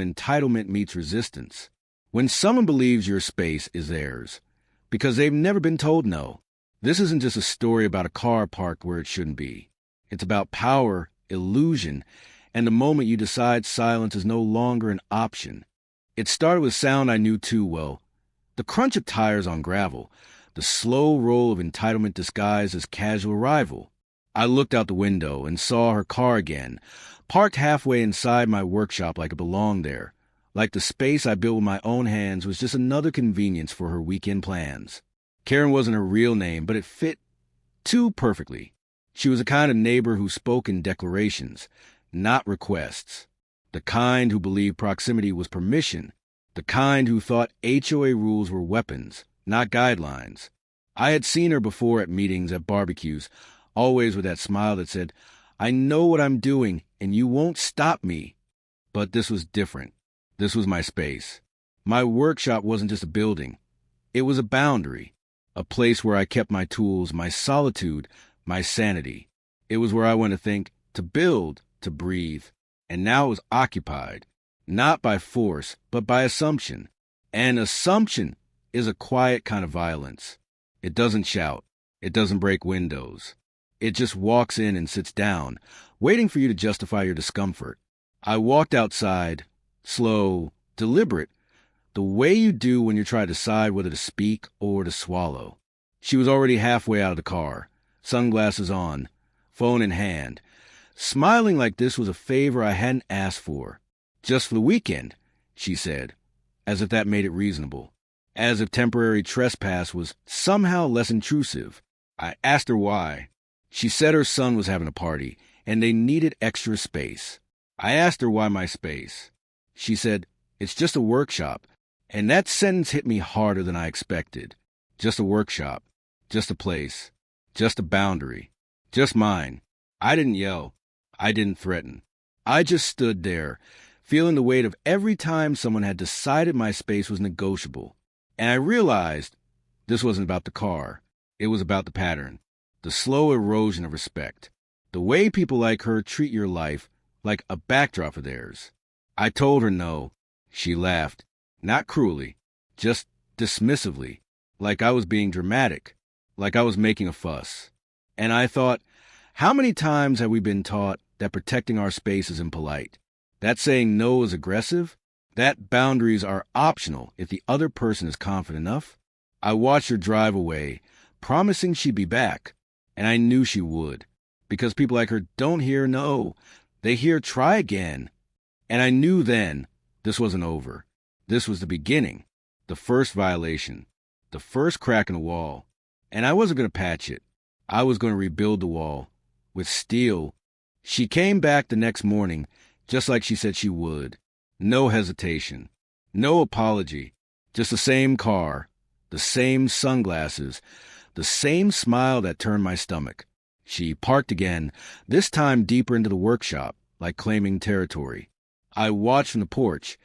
Entitlement meets resistance. When someone believes your space is theirs, because they've never been told no. This isn't just a story about a car parked where it shouldn't be. It's about power, illusion, and the moment you decide silence is no longer an option. It started with sound I knew too well. The crunch of tires on gravel, the slow roll of entitlement disguised as casual arrival. I looked out the window and saw her car again, parked halfway inside my workshop like it belonged there, like the space I built with my own hands was just another convenience for her weekend plans. Karen wasn't her real name, but it fit too perfectly. She was the kind of neighbor who spoke in declarations, not requests. The kind who believed proximity was permission. The kind who thought HOA rules were weapons, not guidelines. I had seen her before at meetings, at barbecues, always with that smile that said, "I know what I'm doing, and you won't stop me." But this was different. This was my space. My workshop wasn't just a building. It was a boundary, a place where I kept my tools, my solitude, my sanity. It was where I went to think, to build, to breathe. And now it was occupied, not by force, but by assumption. And assumption is a quiet kind of violence. It doesn't shout. It doesn't break windows. It just walks in and sits down, waiting for you to justify your discomfort. I walked outside, slow, deliberate, the way you do when you try to decide whether to speak or to swallow. She was already halfway out of the car, sunglasses on, phone in hand, smiling like this was a favor I hadn't asked for. "Just for the weekend," she said, as if that made it reasonable, as if temporary trespass was somehow less intrusive. I asked her why. She said her son was having a party, and they needed extra space. I asked her why my space. She said, "It's just a workshop." And that sentence hit me harder than I expected. Just a workshop. Just a place. Just a boundary. Just mine. I didn't yell. I didn't threaten. I just stood there, feeling the weight of every time someone had decided my space was negotiable. And I realized this wasn't about the car. It was about the pattern. The slow erosion of respect. The way people like her treat your life like a backdrop of theirs. I told her no. She laughed. Not cruelly, just dismissively, like I was being dramatic, like I was making a fuss. And I thought, how many times have we been taught that protecting our space is impolite? That saying no is aggressive? That boundaries are optional if the other person is confident enough? I watched her drive away, promising she'd be back, and I knew she would, because people like her don't hear no, they hear try again. And I knew then this wasn't over. This was the beginning, the first violation, the first crack in the wall. And I wasn't going to patch it. I was going to rebuild the wall with steel. She came back the next morning, just like she said she would. No hesitation, no apology, just the same car, the same sunglasses, the same smile that turned my stomach. She parked again, this time deeper into the workshop, like claiming territory. I watched from the porch,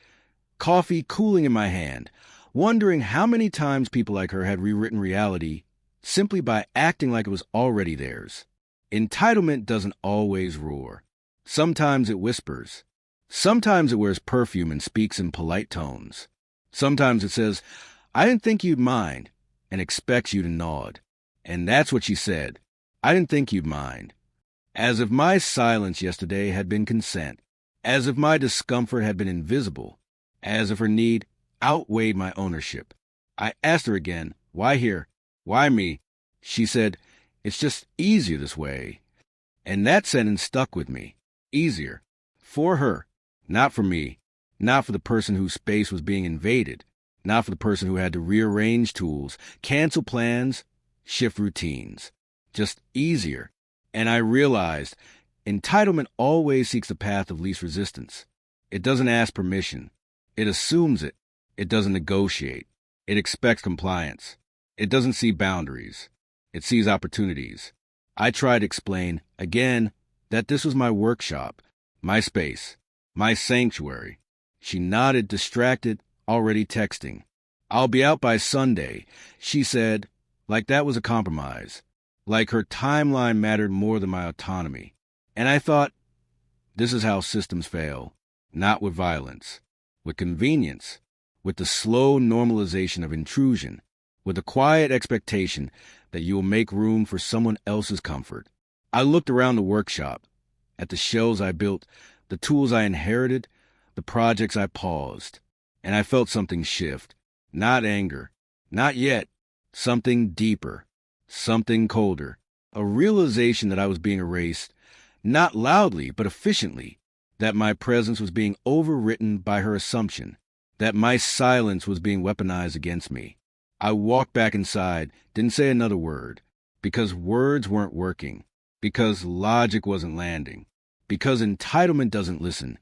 coffee cooling in my hand, wondering how many times people like her had rewritten reality simply by acting like it was already theirs. Entitlement doesn't always roar. Sometimes it whispers. Sometimes it wears perfume and speaks in polite tones. Sometimes it says, "I didn't think you'd mind," and expects you to nod. And that's what she said. "I didn't think you'd mind." As if my silence yesterday had been consent. As if my discomfort had been invisible. As if her need outweighed my ownership. I asked her again, "Why here? Why me?" She said, "It's just easier this way." And that sentence stuck with me. Easier. For her. Not for me. Not for the person whose space was being invaded. Not for the person who had to rearrange tools, cancel plans, shift routines. Just easier. And I realized entitlement always seeks the path of least resistance. It doesn't ask permission. It assumes it. It doesn't negotiate. It expects compliance. It doesn't see boundaries. It sees opportunities. I tried to explain, again, that this was my workshop, my space, my sanctuary. She nodded, distracted, already texting. "I'll be out by Sunday," she said, like that was a compromise, like her timeline mattered more than my autonomy. And I thought, this is how systems fail, not with violence, with convenience, with the slow normalization of intrusion, with the quiet expectation that you will make room for someone else's comfort. I looked around the workshop, at the shelves I built, the tools I inherited, the projects I paused, and I felt something shift. Not anger, not yet, something deeper, something colder, a realization that I was being erased, not loudly but efficiently, that my presence was being overwritten by her assumption, that my silence was being weaponized against me. I walked back inside, didn't say another word, because words weren't working, because logic wasn't landing, because entitlement doesn't listen.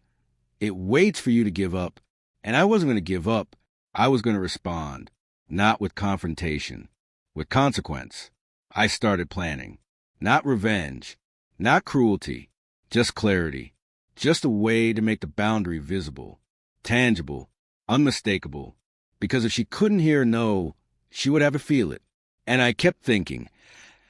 It waits for you to give up, and I wasn't going to give up. I was going to respond, not with confrontation, with consequence. I started planning, not revenge, not cruelty, just clarity, just a way to make the boundary visible, tangible, unmistakable, because if she couldn't hear no, she would have to feel it. And I kept thinking,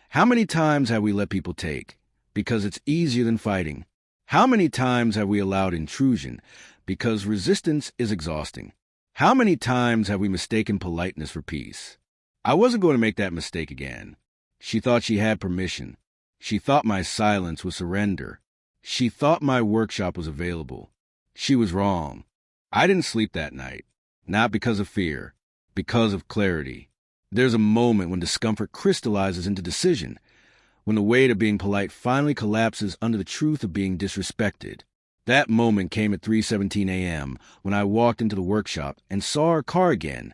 how many times have we let people take? Because it's easier than fighting. How many times have we allowed intrusion? Because resistance is exhausting. How many times have we mistaken politeness for peace? I wasn't going to make that mistake again. She thought she had permission. She thought my silence was surrender. She thought my workshop was available. She was wrong. I didn't sleep that night, not because of fear, because of clarity. There's a moment when discomfort crystallizes into decision, when the weight of being polite finally collapses under the truth of being disrespected. That moment came at 3:17 a.m. when I walked into the workshop and saw her car again,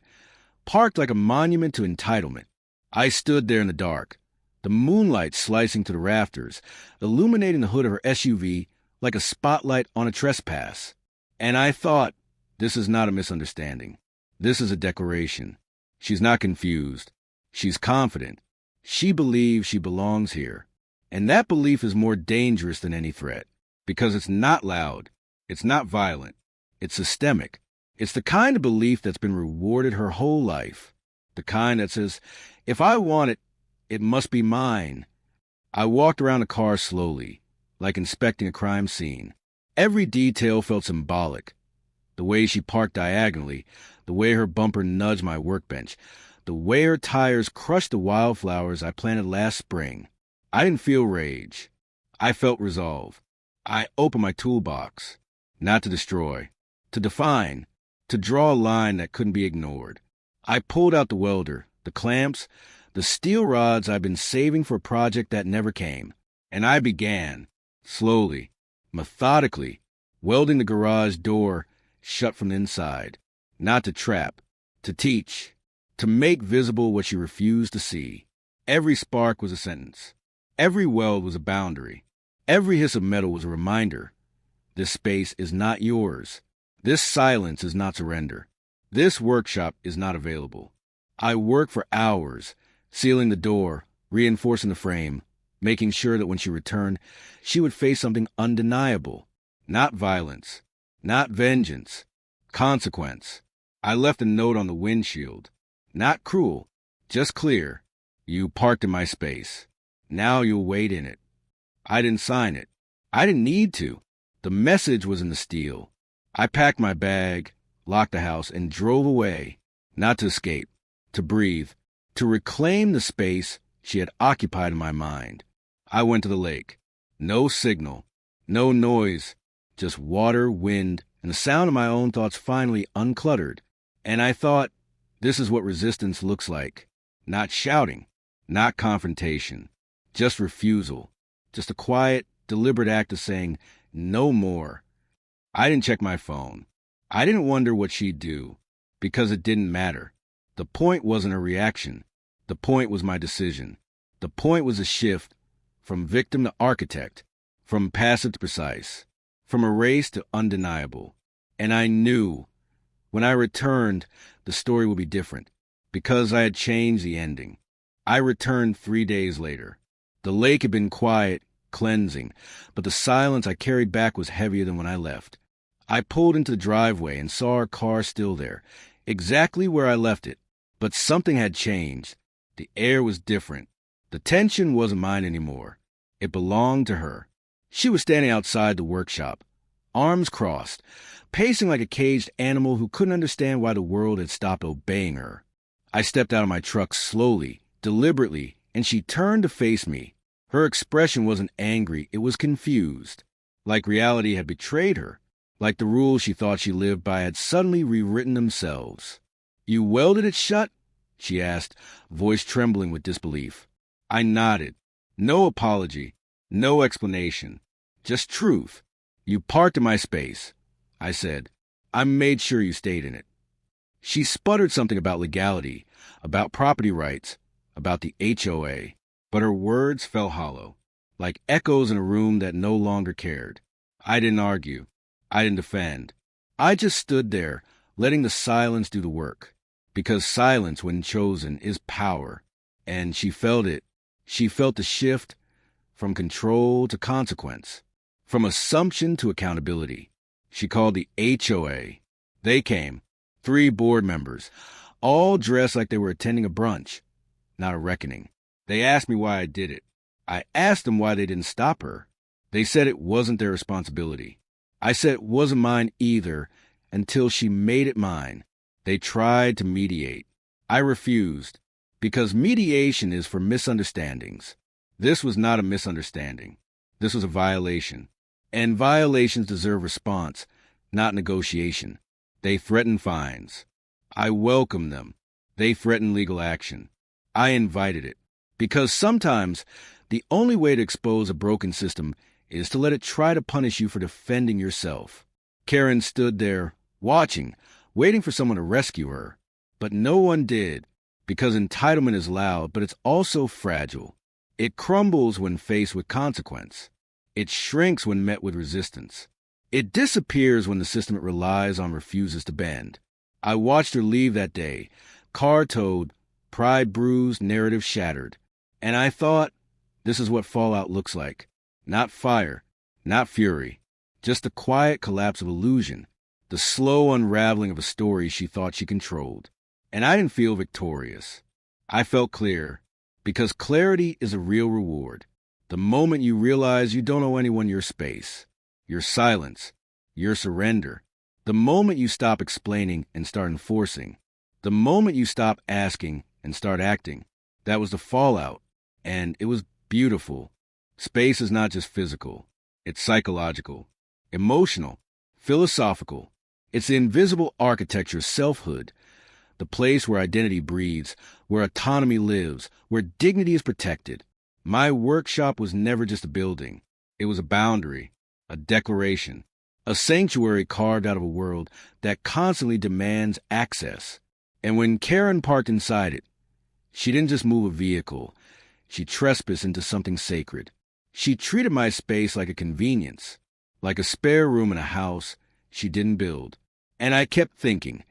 parked like a monument to entitlement. I stood there in the dark, the moonlight slicing through the rafters, illuminating the hood of her SUV like a spotlight on a trespass. And I thought, this is not a misunderstanding. This is a declaration. She's not confused. She's confident. She believes she belongs here. And that belief is more dangerous than any threat, because it's not loud. It's not violent. It's systemic. It's the kind of belief that's been rewarded her whole life. The kind that says, if I want it, it must be mine. I walked around the car slowly, like inspecting a crime scene. Every detail felt symbolic. The way she parked diagonally, the way her bumper nudged my workbench, the way her tires crushed the wildflowers I planted last spring. I didn't feel rage. I felt resolve. I opened my toolbox, not to destroy, to define, to draw a line that couldn't be ignored. I pulled out the welder, the clamps, the steel rods I'd been saving for a project that never came, and I began, slowly, methodically, welding the garage door shut from the inside, not to trap, to teach, to make visible what she refused to see. Every spark was a sentence. Every weld was a boundary. Every hiss of metal was a reminder. This space is not yours. This silence is not surrender. This workshop is not available. I worked for hours, sealing the door, reinforcing the frame, making sure that when she returned, she would face something undeniable. Not violence, not vengeance, consequence. I left a note on the windshield. Not cruel, just clear. You parked in my space. Now you'll wait in it. I didn't sign it. I didn't need to. The message was in the steel. I packed my bag, locked the house, and drove away, not to escape, to breathe, to reclaim the space she had occupied in my mind. I went to the lake. No signal, no noise, just water, wind, and the sound of my own thoughts finally uncluttered. And I thought, this is what resistance looks like. Not shouting, not confrontation, just refusal, just a quiet, deliberate act of saying, no more. I didn't check my phone. I didn't wonder what she'd do, because it didn't matter. The point wasn't a reaction. The point was my decision. The point was a shift from victim to architect, from passive to precise, from erased to undeniable. And I knew, when I returned, the story would be different, because I had changed the ending. I returned 3 days later. The lake had been quiet, cleansing, but the silence I carried back was heavier than when I left. I pulled into the driveway and saw her car still there, exactly where I left it. But something had changed. The air was different. The tension wasn't mine anymore. It belonged to her. She was standing outside the workshop, arms crossed, pacing like a caged animal who couldn't understand why the world had stopped obeying her. I stepped out of my truck slowly, deliberately, and she turned to face me. Her expression wasn't angry, it was confused. Like reality had betrayed her. Like the rules she thought she lived by had suddenly rewritten themselves. "You welded it shut?" she asked, voice trembling with disbelief. I nodded. No apology, no explanation, just truth. "You parked in my space," I said. "I made sure you stayed in it." She sputtered something about legality, about property rights, about the HOA, but her words fell hollow, like echoes in a room that no longer cared. I didn't argue. I didn't defend. I just stood there, letting the silence do the work. Because silence, when chosen, is power. And she felt it. She felt the shift from control to consequence, from assumption to accountability. She called the HOA. They came, 3 board members, all dressed like they were attending a brunch, not a reckoning. They asked me why I did it. I asked them why they didn't stop her. They said it wasn't their responsibility. I said it wasn't mine either, until she made it mine. They tried to mediate. I refused, because mediation is for misunderstandings. This was not a misunderstanding. This was a violation. And violations deserve response, not negotiation. They threatened fines. I welcomed them. They threatened legal action. I invited it. Because sometimes the only way to expose a broken system is to let it try to punish you for defending yourself. Karen stood there, watching, waiting for someone to rescue her. But no one did, because entitlement is loud, but it's also fragile. It crumbles when faced with consequence. It shrinks when met with resistance. It disappears when the system it relies on refuses to bend. I watched her leave that day, car towed, pride bruised, narrative shattered. And I thought, this is what fallout looks like. Not fire, not fury, just the quiet collapse of illusion, the slow unraveling of a story she thought she controlled. And I didn't feel victorious. I felt clear, because clarity is a real reward. The moment you realize you don't owe anyone your space, your silence, your surrender. The moment you stop explaining and start enforcing. The moment you stop asking and start acting. That was the fallout, and it was beautiful. Space is not just physical. It's psychological, emotional, philosophical. It's the invisible architecture of selfhood, the place where identity breathes, where autonomy lives, where dignity is protected. My workshop was never just a building. It was a boundary, a declaration, a sanctuary carved out of a world that constantly demands access. And when Karen parked inside it, she didn't just move a vehicle. She trespassed into something sacred. She treated my space like a convenience, like a spare room in a house she didn't build. And I kept thinking,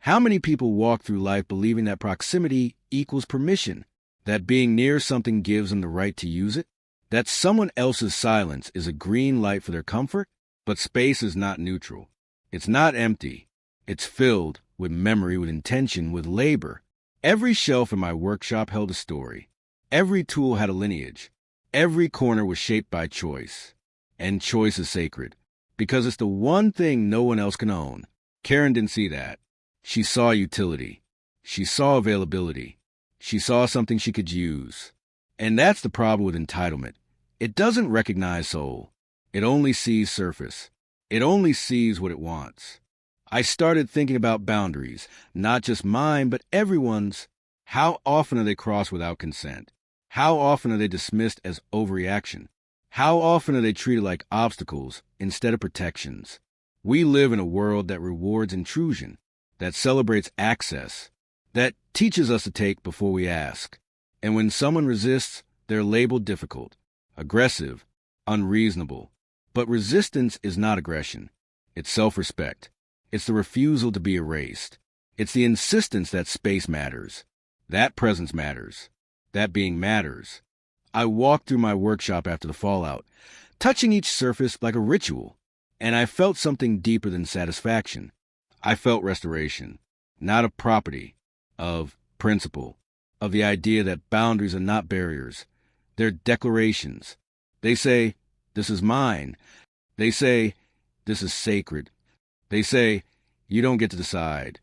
how many people walk through life believing that proximity equals permission, that being near something gives them the right to use it, that someone else's silence is a green light for their comfort? But space is not neutral. It's not empty. It's filled with memory, with intention, with labor. Every shelf in my workshop held a story. Every tool had a lineage. Every corner was shaped by choice. And choice is sacred, because it's the one thing no one else can own. Karen didn't see that. She saw utility. She saw availability. She saw something she could use. And that's the problem with entitlement. It doesn't recognize soul. It only sees surface. It only sees what it wants. I started thinking about boundaries, not just mine, but everyone's. How often are they crossed without consent? How often are they dismissed as overreaction? How often are they treated like obstacles instead of protections? We live in a world that rewards intrusion, that celebrates access, that teaches us to take before we ask. And when someone resists, they're labeled difficult, aggressive, unreasonable. But resistance is not aggression. It's self-respect. It's the refusal to be erased. It's the insistence that space matters. That presence matters. That being matters. I walked through my workshop after the fallout, touching each surface like a ritual, and I felt something deeper than satisfaction. I felt restoration, not of property, of principle, of the idea that boundaries are not barriers. They're declarations. They say, this is mine. They say, this is sacred. They say, you don't get to decide.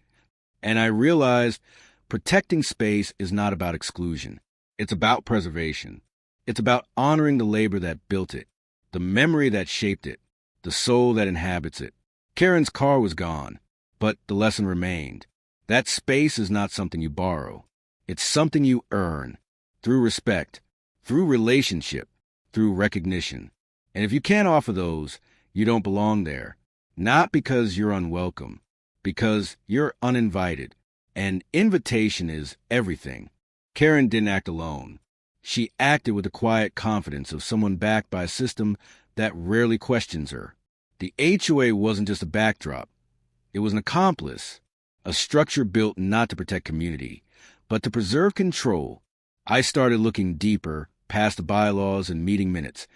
And I realized protecting space is not about exclusion. It's about preservation. It's about honoring the labor that built it, the memory that shaped it, the soul that inhabits it. Karen's car was gone, but the lesson remained. That space is not something you borrow. It's something you earn through respect, through relationship, through recognition. And if you can't offer those, you don't belong there. Not because you're unwelcome, because you're uninvited. And invitation is everything. Karen didn't act alone. She acted with the quiet confidence of someone backed by a system that rarely questions her. The HOA wasn't just a backdrop. It was an accomplice, a structure built not to protect community, but to preserve control. I started looking deeper, past the bylaws and meeting minutes,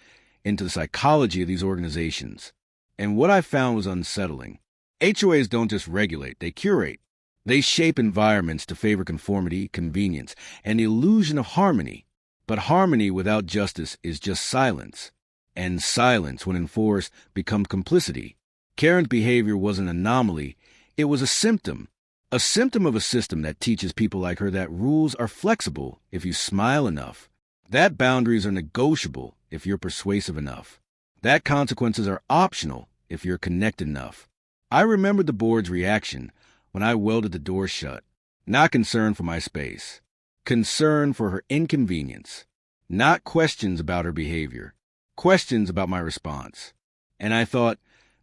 into the psychology of these organizations. And what I found was unsettling. HOAs don't just regulate, they curate. They shape environments to favor conformity, convenience, and the illusion of harmony. But harmony without justice is just silence. And silence, when enforced, becomes complicity. Karen's behavior was an anomaly. It was a symptom of a system that teaches people like her that rules are flexible if you smile enough, that boundaries are negotiable if you're persuasive enough, that consequences are optional if you're connected enough. I remembered the board's reaction when I welded the door shut, not concern for my space, concern for her inconvenience, not questions about her behavior, questions about my response. And I thought,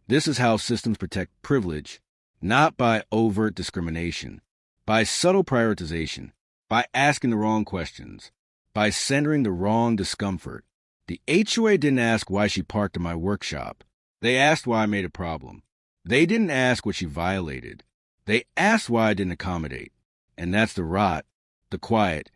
this is how systems protect privilege, not by overt discrimination, by subtle prioritization, by asking the wrong questions, by centering the wrong discomfort. The HOA didn't ask why she parked in my workshop. They asked why I made a problem. They didn't ask what she violated. They asked why I didn't accommodate. And that's the rot, the quiet,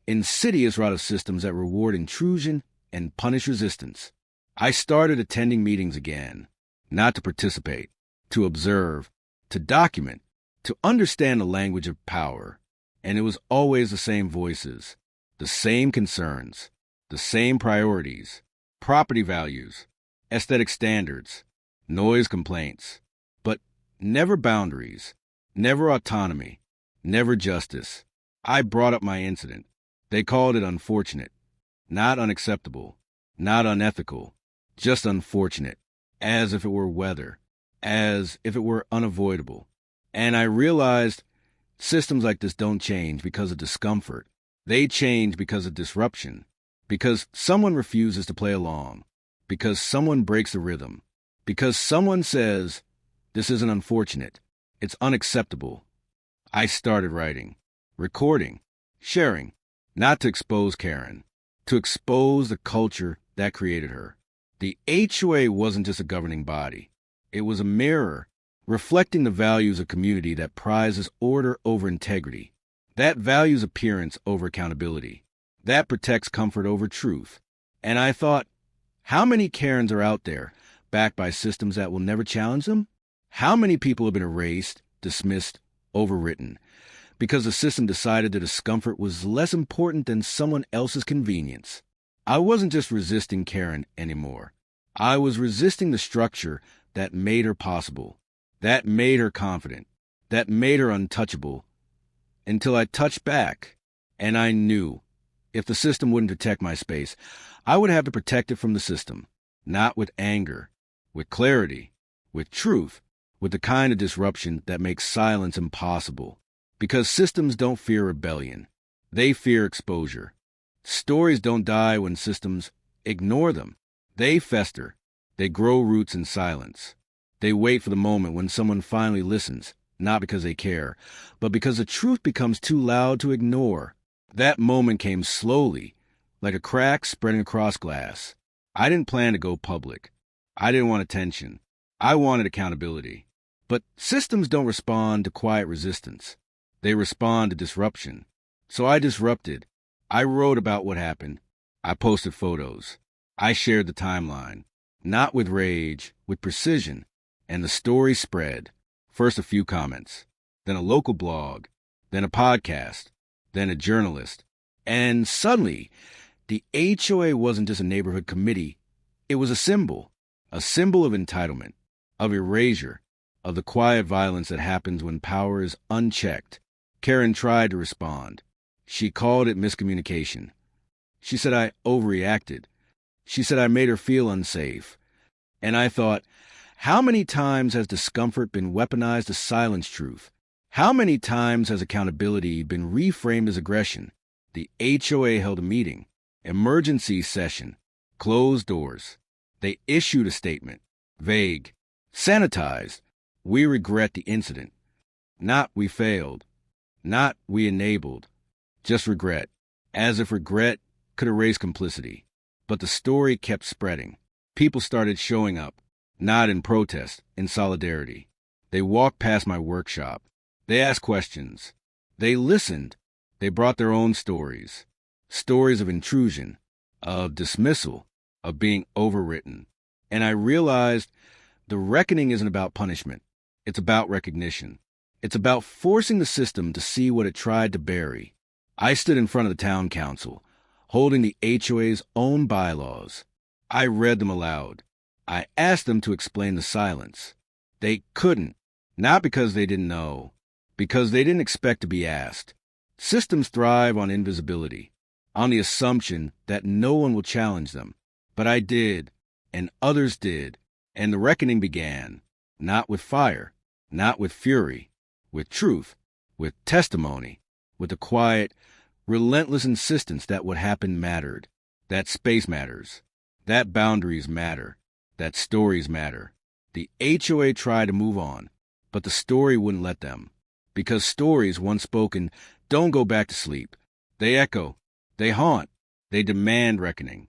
insidious rot of systems that reward intrusion and punish resistance. I started attending meetings again, not to participate, to observe, to document, to understand the language of power. And it was always the same voices, the same concerns, the same priorities, property values, aesthetic standards, noise complaints, but never boundaries, never autonomy, never justice. I brought up my incident. They called it unfortunate, not unacceptable, not unethical, just unfortunate, as if it were weather, as if it were unavoidable. And I realized systems like this don't change because of discomfort. They change because of disruption, because someone refuses to play along, because someone breaks the rhythm, because someone says, this isn't unfortunate, it's unacceptable. I started writing, recording, sharing, not to expose Karen, to expose the culture that created her. The HOA wasn't just a governing body. It was a mirror reflecting the values of community that prizes order over integrity, that values appearance over accountability, that protects comfort over truth. And I thought, how many Karens are out there backed by systems that will never challenge them? How many people have been erased, dismissed, overwritten because the system decided that discomfort was less important than someone else's convenience? I wasn't just resisting Karen anymore. I was resisting the structure that made her possible, that made her confident, that made her untouchable, until I touched back. And I knew if the system wouldn't protect my space, I would have to protect it from the system, not with anger, with clarity, with truth, with the kind of disruption that makes silence impossible. Because systems don't fear rebellion. They fear exposure. Stories don't die when systems ignore them. They fester. They grow roots in silence. They wait for the moment when someone finally listens, not because they care, but because the truth becomes too loud to ignore. That moment came slowly, like a crack spreading across glass. I didn't plan to go public. I didn't want attention. I wanted accountability. But systems don't respond to quiet resistance. They respond to disruption. So I disrupted. I wrote about what happened. I posted photos. I shared the timeline. Not with rage, with precision. And the story spread. First a few comments, then a local blog, then a podcast, then a journalist. And suddenly, the HOA wasn't just a neighborhood committee. It was a symbol of entitlement, of erasure, of the quiet violence that happens when power is unchecked. Karen tried to respond. She called it miscommunication. She said I overreacted. She said I made her feel unsafe. And I thought, how many times has discomfort been weaponized to silence truth? How many times has accountability been reframed as aggression? The HOA held a meeting, emergency session, closed doors. They issued a statement, vague, sanitized. We regret the incident. Not we failed. Not we enabled. Just regret. As if regret could erase complicity. But the story kept spreading. People started showing up, not in protest, in solidarity. They walked past my workshop. They asked questions. They listened. They brought their own stories. Stories of intrusion, of dismissal, of being overwritten. And I realized the reckoning isn't about punishment. It's about recognition. It's about forcing the system to see what it tried to bury. I stood in front of the town council, holding the HOA's own bylaws. I read them aloud. I asked them to explain the silence. They couldn't, not because they didn't know, because they didn't expect to be asked. Systems thrive on invisibility, on the assumption that no one will challenge them. But I did, and others did, and the reckoning began, not with fire, not with fury, with truth, with testimony, with a quiet, relentless insistence that what happened mattered, that space matters, that boundaries matter, that stories matter. The HOA tried to move on, but the story wouldn't let them, because stories, once spoken, don't go back to sleep. They echo, they haunt, they demand reckoning.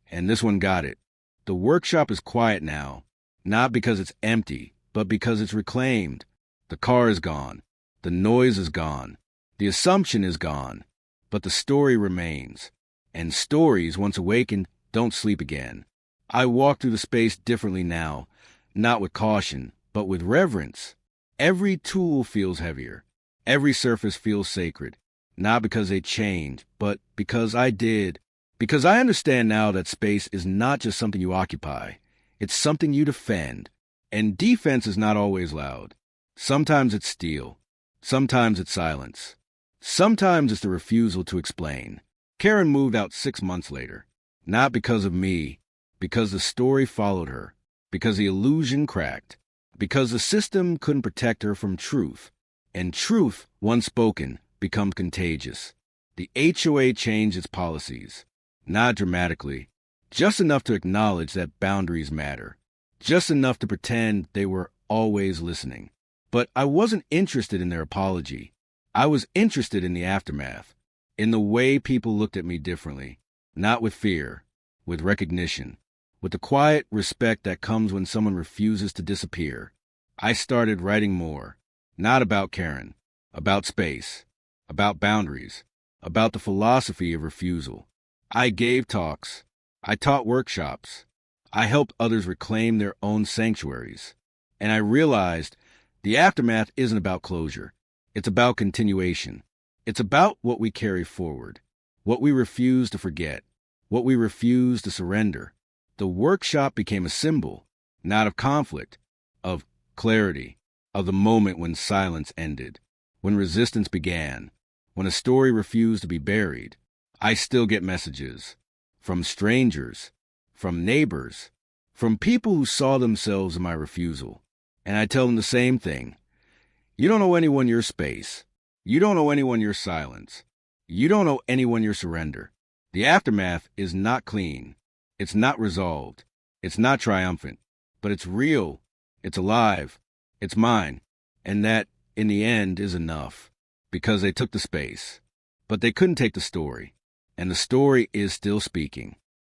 And this one got it. The workshop is quiet now, not because it's empty, but because it's reclaimed. The car is gone. The noise is gone. The assumption is gone. But the story remains. And stories, once awakened, don't sleep again. I walk through the space differently now, not with caution, but with reverence. Every tool feels heavier. Every surface feels sacred. Not because they changed, but because I did. Because I understand now that space is not just something you occupy. It's something you defend. And defense is not always loud. Sometimes it's steel. Sometimes it's silence. Sometimes it's the refusal to explain. Karen moved out 6 months later. Not because of me. Because the story followed her. Because the illusion cracked. Because the system couldn't protect her from truth. And truth, once spoken, becomes contagious. The HOA changed its policies. Not dramatically. Just enough to acknowledge that boundaries matter. Just enough to pretend they were always listening. But I wasn't interested in their apology. I was interested in the aftermath. In the way people looked at me differently. Not with fear. With recognition. With the quiet respect that comes when someone refuses to disappear. I started writing more. Not about Karen. About space. About boundaries. About the philosophy of refusal. I gave talks. I taught workshops. I helped others reclaim their own sanctuaries. And I realized the aftermath isn't about closure. It's about continuation. It's about what we carry forward. What we refuse to forget. What we refuse to surrender. The workshop became a symbol, not of conflict, of clarity, of the moment when silence ended, when resistance began, when a story refused to be buried. I still get messages from strangers, from neighbors, from people who saw themselves in my refusal. And I tell them the same thing. You don't owe anyone your space. You don't owe anyone your silence. You don't owe anyone your surrender. The aftermath is not clean. It's not resolved. It's not triumphant. But it's real. It's alive. It's mine. And that, in the end, is enough. Because they took the space. But they couldn't take the story. And the story is still speaking.